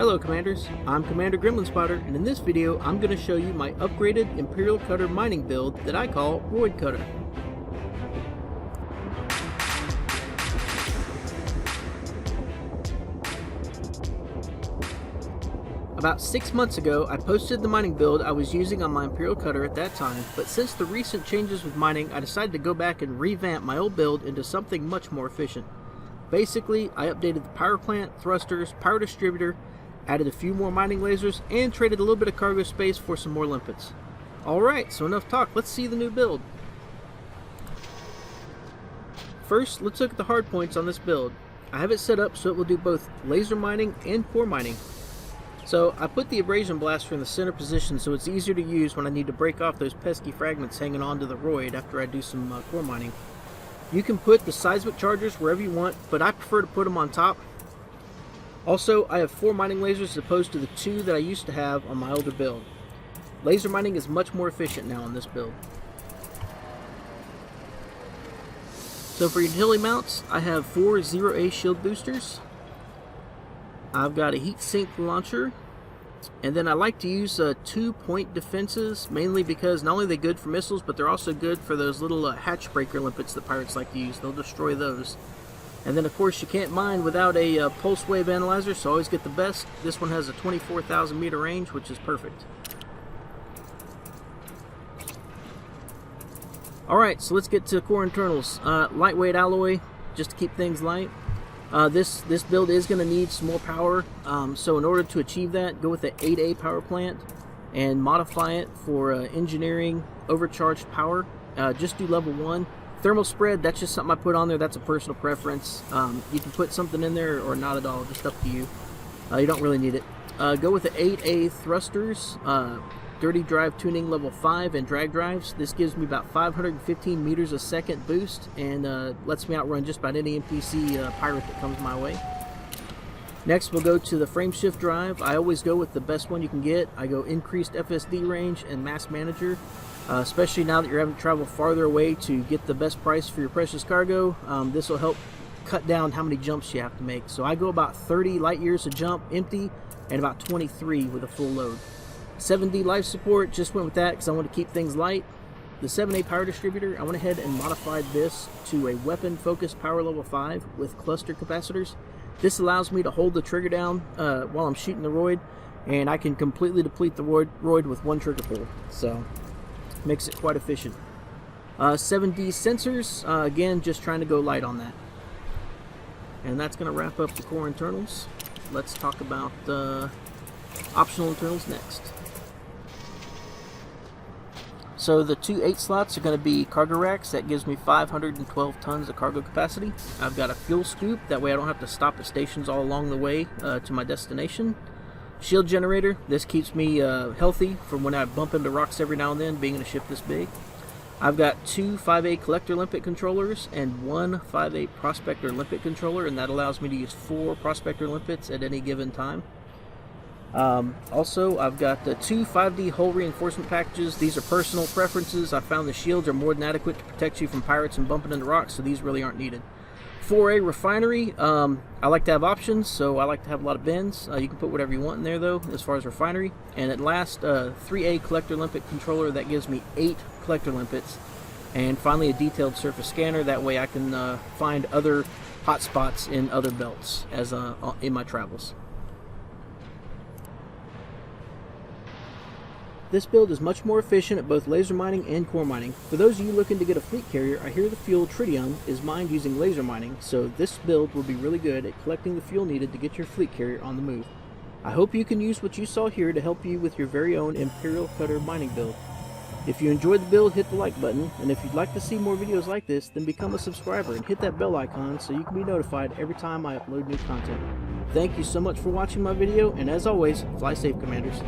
Hello Commanders, I'm Commander Gremlinspotter, and in this video I'm going to show you my upgraded Imperial Cutter mining build that I call Roid Cutter. About 6 months ago I posted the mining build I was using on my Imperial Cutter at that time, but since the recent changes with mining I decided to go back and revamp my old build into something much more efficient. Basically, I updated the power plant, thrusters, power distributor, added a few more mining lasers, and traded a little bit of cargo space for some more limpets. Alright, so enough talk, let's see the new build. First, let's look at the hard points on this build. I have it set up so it will do both laser mining and core mining. So I put the abrasion blaster in the center position so it's easier to use when I need to break off those pesky fragments hanging onto the Roid after I do some core mining. You can put the seismic chargers wherever you want, but I prefer to put them on top. Also, I have 4 mining lasers as opposed to the 2 that I used to have on my older build. Laser mining is much more efficient now on this build. So for utility mounts, I have 4 0A shield boosters. I've got a heat sink launcher. And then I like to use 2-point defenses, mainly because not only are they good for missiles, but they're also good for those little hatch breaker limpets that pirates like to use. They'll destroy those. And then of course you can't mine without a pulse wave analyzer, so always get the best. This one has a 24,000 meter range, which is perfect. Alright, so let's get to core internals. Lightweight alloy, just to keep things light. This build is going to need some more power, so in order to achieve that, go with the 8A power plant and modify it for engineering overcharged power. Just do level 1. Thermal spread, that's just something I put on there. That's a personal preference. You can put something in there or not at all, just up to you. You don't really need it. Go with the 8A thrusters, dirty drive tuning level 5 and drag drives. This gives me about 515 meters a second boost and lets me outrun just about any NPC pirate that comes my way. Next we'll go to the frame shift drive. I always go with the best one you can get. I go increased FSD range and mass manager. Especially now that you're having to travel farther away to get the best price for your precious cargo, this will help cut down how many jumps you have to make. So I go about 30 light years a jump empty and about 23 with a full load. 7D life support, just went with that because I want to keep things light. The 7A power distributor, I went ahead and modified this to a weapon focused power level 5 with cluster capacitors. This allows me to hold the trigger down while I'm shooting the Roid, and I can completely deplete the Roid with one trigger pull. So makes it quite efficient. 7D sensors, again, just trying to go light on that. And that's going to wrap up the core internals. Let's talk about optional internals next. So the 2 8 slots are going to be cargo racks. That gives me 512 tons of cargo capacity. I've got a fuel scoop, that way I don't have to stop at stations all along the way to my destination. Shield generator, this keeps me healthy from when I bump into rocks every now and then, being in a ship this big. I've got 2 5A collector limpet controllers and 1 5A prospector limpet controller, and that allows me to use 4 prospector limpets at any given time. Also, I've got 2 5D hull reinforcement packages. These are personal preferences. I found the shields are more than adequate to protect you from pirates and bumping into rocks, so these really aren't needed. 4A refinery, I like to have options, so I like to have a lot of bins. You can put whatever you want in there though, as far as refinery. And at last, 3A collector limpet controller, that gives me 8 collector limpets. And finally a detailed surface scanner, that way I can find other hotspots in other belts as in my travels. This build is much more efficient at both laser mining and core mining. For those of you looking to get a fleet carrier, I hear the fuel tritium is mined using laser mining, so this build will be really good at collecting the fuel needed to get your fleet carrier on the move. I hope you can use what you saw here to help you with your very own Imperial Cutter mining build. If you enjoyed the build, hit the like button, and if you'd like to see more videos like this, then become a subscriber and hit that bell icon so you can be notified every time I upload new content. Thank you so much for watching my video, and as always, fly safe, Commanders.